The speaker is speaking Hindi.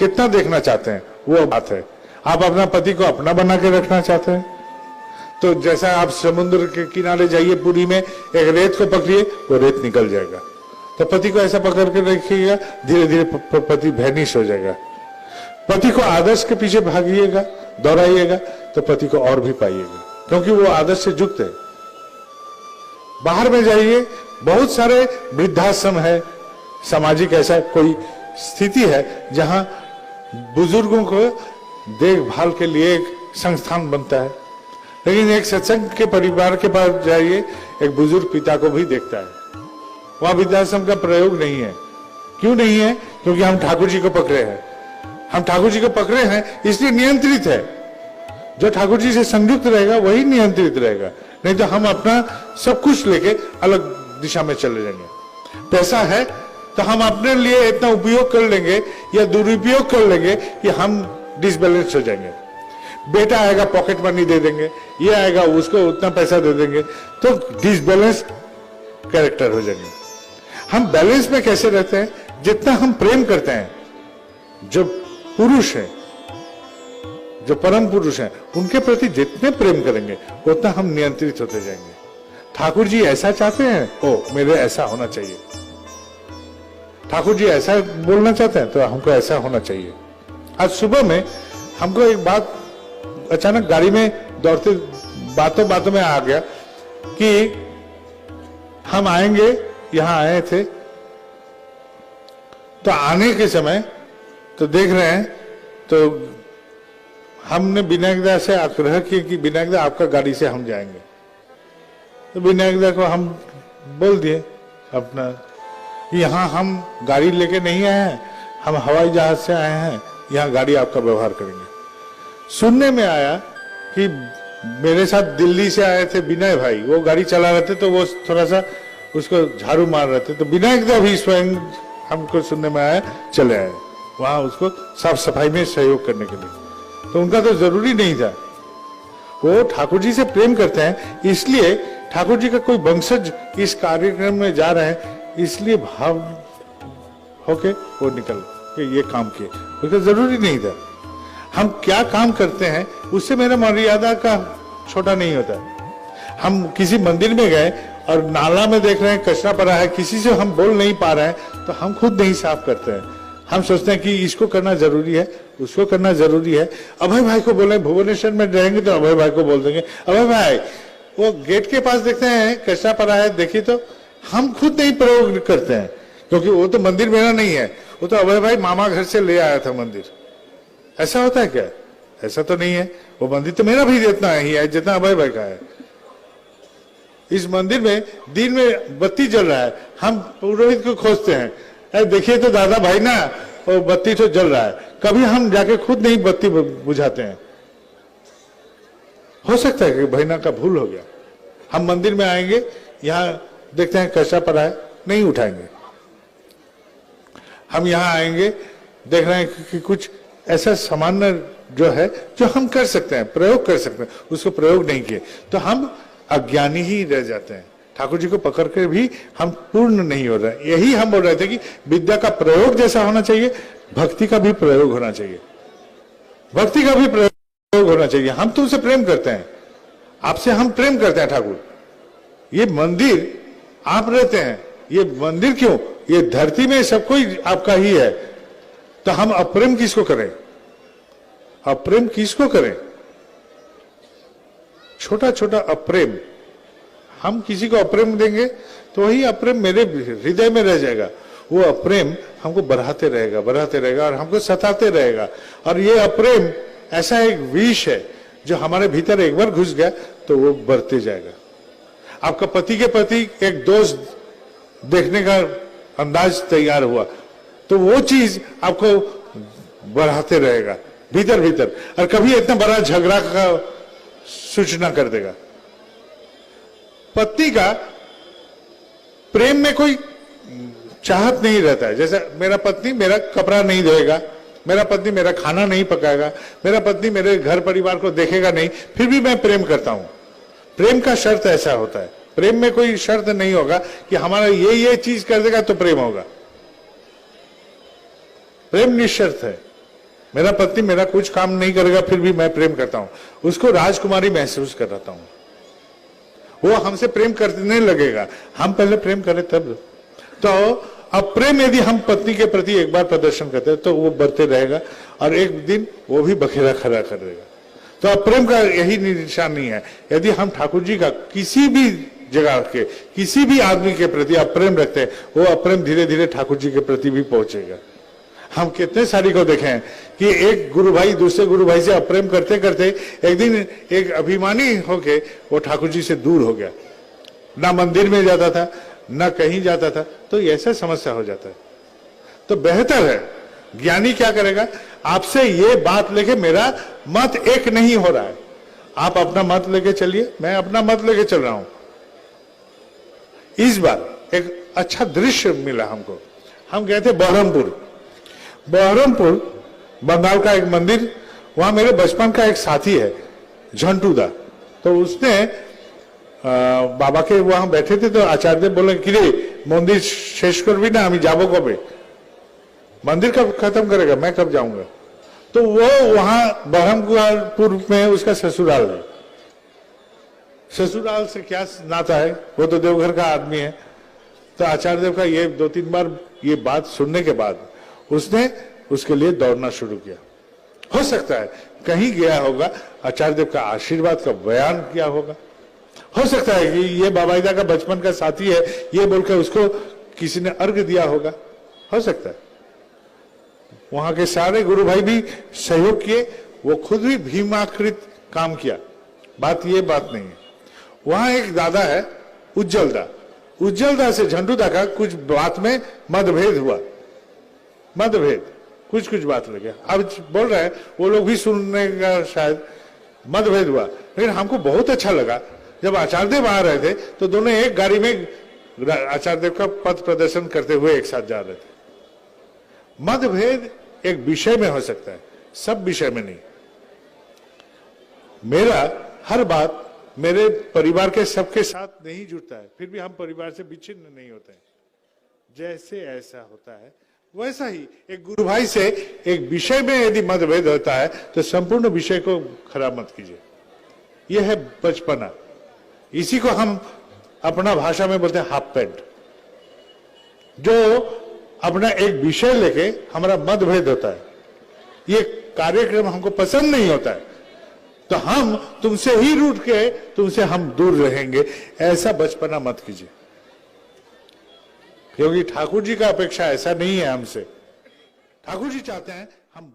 कितना देखना चाहते हैं वो बात है। आप अपना पति को अपना बना के रखना चाहते हैं तो जैसा आप समुद्र के किनारे जाइए, पुरी में एक रेत को पकड़िए, वो रेत निकल जाएगा। तो पति को ऐसा पकड़ के रखिएगा, धीरे धीरे पति वैनिश हो जाएगा। पति को आदर्श के पीछे भागिएगा, दौड़ाइएगा, तो पति को और भी पाइएगा, क्योंकि वो आदर्श से युक्त है। बाहर में जाइए, बहुत सारे वृद्धाश्रम है, सामाजिक ऐसा कोई स्थिति है जहां बुजुर्गों को देखभाल के लिए एक संस्थान बनता है, लेकिन एक सत्संग के परिवार के पास जाइए, एक बुजुर्ग पिता को भी देखता है। वहां वृद्धाश्रम का प्रयोग नहीं है। क्यों नहीं है? क्योंकि हम ठाकुर जी को पकड़े हैं। हम ठाकुर जी को पकड़े हैं इसलिए नियंत्रित है। जो ठाकुर जी से संयुक्त रहेगा वही नियंत्रित रहेगा, नहीं तो हम अपना सब कुछ लेके अलग दिशा में चले जाएंगे। पैसा है तो हम अपने लिए इतना उपयोग कर लेंगे या दुरुपयोग कर लेंगे कि हम डिसबैलेंस हो जाएंगे। बेटा आएगा पॉकेट मनी दे देंगे, ये आएगा उसको उतना पैसा दे देंगे, तो डिसबैलेंस कैरेक्टर हो जाएंगे। हम बैलेंस में कैसे रहते हैं? जितना हम प्रेम करते हैं, जो पुरुष है, जो परम पुरुष हैं, उनके प्रति जितने प्रेम करेंगे उतना हम नियंत्रित होते जाएंगे। ठाकुर जी ऐसा चाहते हैं, ओ मेरे ऐसा होना चाहिए। ठाकुर जी ऐसा बोलना चाहते हैं तो हमको ऐसा होना चाहिए। आज सुबह में हमको एक बात अचानक गाड़ी में दौड़ते बातों बातों में आ गया कि हम आएंगे, यहां आए थे तो आने के समय तो देख रहे हैं, तो हमने विनायकदा से आग्रह किया कि विनायकदा आपका गाड़ी से हम जाएंगे। तो विनायकदा को हम बोल दिए अपना कि यहाँ हम गाड़ी लेके नहीं आए हैं, हम हवाई जहाज से आए हैं, यहाँ गाड़ी आपका व्यवहार करेंगे। सुनने में आया कि मेरे साथ दिल्ली से आए थे विनय भाई, वो गाड़ी चला रहे थे तो वो थोड़ा सा उसको झाड़ू मार रहे थे, तो विनायकदा भी स्वयं हमको सुनने में आया चले आए वहां उसको साफ सफाई में सहयोग करने के लिए। तो उनका तो जरूरी नहीं था, वो ठाकुर जी से प्रेम करते हैं, इसलिए ठाकुर जी का कोई वंशज इस कार्यक्रम में जा रहे हैं, इसलिए भाव होके वो निकल के ये काम किए, उसका जरूरी नहीं था। हम क्या काम करते हैं उससे मेरा मर्यादा का छोटा नहीं होता। हम किसी मंदिर में गए और नाला में देख रहे हैं कचरा पड़ा है, किसी से हम बोल नहीं पा रहे हैं, तो हम खुद नहीं साफ करते हैं। हम सोचते हैं कि इसको करना जरूरी है, उसको करना जरूरी है। अभय भाई को बोले, भुवनेश्वर में रहेंगे तो अभय भाई को बोल देंगे, अभय भाई वो गेट के पास देखते हैं कचरा पड़ा है, देखिए तो हम खुद नहीं प्रयोग करते हैं, क्योंकि वो तो मंदिर मेरा नहीं है, वो तो अभय भाई मामा घर से ले आया था मंदिर। ऐसा होता है क्या? ऐसा तो नहीं है। वो मंदिर तो मेरा भी इतना ही है जितना अभय भाई का है। इस मंदिर में दिन में बत्ती जल रहा है, हम पुरोहित को खोजते हैं, अरे देखिए तो दादा भाई ना वो बत्ती तो जल रहा है, कभी हम जाके खुद नहीं बत्ती बुझाते हैं। हो सकता है कि भाईना का भूल हो गया। हम मंदिर में आएंगे, यहाँ देखते हैं कचरा पड़ा है, नहीं उठाएंगे। हम यहाँ आएंगे, देख रहे हैं कि कुछ ऐसा सामान्य जो है जो हम कर सकते हैं, प्रयोग कर सकते हैं, उसको प्रयोग नहीं किए तो हम अज्ञानी ही रह जाते हैं। ठाकुर जी को पकड़ कर भी हम पूर्ण नहीं हो रहे। यही हम बोल रहे थे कि विद्या का प्रयोग जैसा होना चाहिए, भक्ति का भी प्रयोग होना चाहिए, भक्ति का भी प्रयोग होना चाहिए। हम तुमसे प्रेम करते हैं, आपसे हम प्रेम करते हैं ठाकुर। ये मंदिर आप रहते हैं, ये मंदिर क्यों, ये धरती में सब कोई आपका ही है, तो हम अप्रेम किसको करें? अप्रेम किसको करें? छोटा छोटा अप्रेम, हम किसी को अप्रेम देंगे तो वही अप्रेम मेरे हृदय में रह जाएगा। वो अप्रेम हमको बढ़ाते रहेगा और हमको सताते रहेगा। और ये अप्रेम ऐसा एक विष है जो हमारे भीतर एक बार घुस गया तो वो बढ़ते जाएगा। आपका पति के प्रति एक दोष देखने का अंदाज तैयार हुआ तो वो चीज आपको बढ़ाते रहेगा भीतर भीतर, और कभी इतना बड़ा झगड़ा का सूचना कर देगा। पत्नी का प्रेम में कोई चाहत नहीं रहता है, जैसे मेरा पत्नी मेरा कपड़ा नहीं धोएगा, मेरा पत्नी मेरा खाना नहीं पकाएगा, मेरा पत्नी मेरे घर परिवार को देखेगा नहीं, फिर भी मैं प्रेम करता हूं। प्रेम का शर्त ऐसा होता है, प्रेम में कोई शर्त नहीं होगा कि हमारा ये चीज कर देगा तो प्रेम होगा। प्रेम निश्शर्त है, मेरा पत्नी मेरा कुछ काम नहीं करेगा फिर भी मैं प्रेम करता हूं, उसको राजकुमारी महसूस कराता हूं, वो हमसे प्रेम करने लगेगा। हम पहले प्रेम करें तब। तो अब प्रेम यदि हम पत्नी के प्रति एक बार प्रदर्शन करते हैं तो वो बढ़ते रहेगा और एक दिन वो भी बखेरा खड़ा कर देगा। तो अब प्रेम का यही निशानी है। यदि हम ठाकुर जी का किसी भी जगह के किसी भी आदमी के प्रति आप प्रेम रखते हैं, वो अप्रेम धीरे धीरे ठाकुर जी के प्रति भी पहुंचेगा। हम कितने सारी को देखे हैं कि एक गुरु भाई दूसरे गुरु भाई से अप्रेम करते करते एक दिन एक अभिमानी होके वो ठाकुर जी से दूर हो गया, ना मंदिर में जाता था ना कहीं जाता था, तो ऐसा समस्या हो जाता है। तो बेहतर है, ज्ञानी क्या करेगा, आपसे ये बात लेके मेरा मत एक नहीं हो रहा है, आप अपना मत लेके चलिए, मैं अपना मत लेके चल रहा हूं। इस बार एक अच्छा दृश्य मिला हमको। हम गए थे बहरमपुर बंगाल का एक मंदिर, वहां मेरे बचपन का एक साथी है झंटूदा, तो उसने बाबा के वहां बैठे थे तो आचार्य देव बोले कि रे मंदिर शेष कर भी ना, हमें जाबो कबे, मंदिर कब खत्म करेगा, मैं कब जाऊंगा। तो वो वहां बहरमपुर में उसका ससुराल है। ससुराल से क्या नाता है, वो तो देवघर का आदमी है। तो आचार्य देव का ये 2-3 बार ये बात सुनने के बाद उसने उसके लिए दौड़ना शुरू किया। हो सकता है कहीं गया होगा, आचार्य देव का आशीर्वाद का बयान किया होगा, हो सकता है कि ये बाबाईदा का बचपन का साथी है ये बोलकर उसको किसी ने अर्घ दिया होगा, हो सकता है। वहां के सारे गुरु भाई भी सहयोग किए, वो खुद भी भीमाकृत काम किया, बात नहीं है। वहां एक दादा है उज्जवलदा से झंडूदा का कुछ बात में मतभेद हुआ, कुछ बात लगे। अब बोल रहा है वो लोग भी सुनने का शायद मतभेद हुआ, लेकिन हमको बहुत अच्छा लगा जब आचार्य देव आ रहे थे तो दोनों एक गाड़ी में आचार्य देव का पथ प्रदर्शन करते हुए एक साथ जा रहे थे। मतभेद एक विषय में हो सकता है, सब विषय में नहीं। मेरा हर बात मेरे परिवार के सबके साथ नहीं जुड़ता है, फिर भी हम परिवार से विच्छिन्न नहीं होते हैं। जैसे ऐसा होता है वैसा ही एक गुरु भाई से एक विषय में यदि मतभेद होता है तो संपूर्ण विषय को खराब मत कीजिए। यह है बचपना, इसी को हम अपना भाषा में बोलते हैं हाफ पैंट। जो अपना एक विषय लेके हमारा मतभेद होता है, ये कार्यक्रम हमको पसंद नहीं होता है तो हम तुमसे ही रूठ के तुमसे हम दूर रहेंगे, ऐसा बचपना मत कीजिए। क्योंकि ठाकुर जी का अपेक्षा ऐसा नहीं है हमसे। ठाकुर जी चाहते हैं हम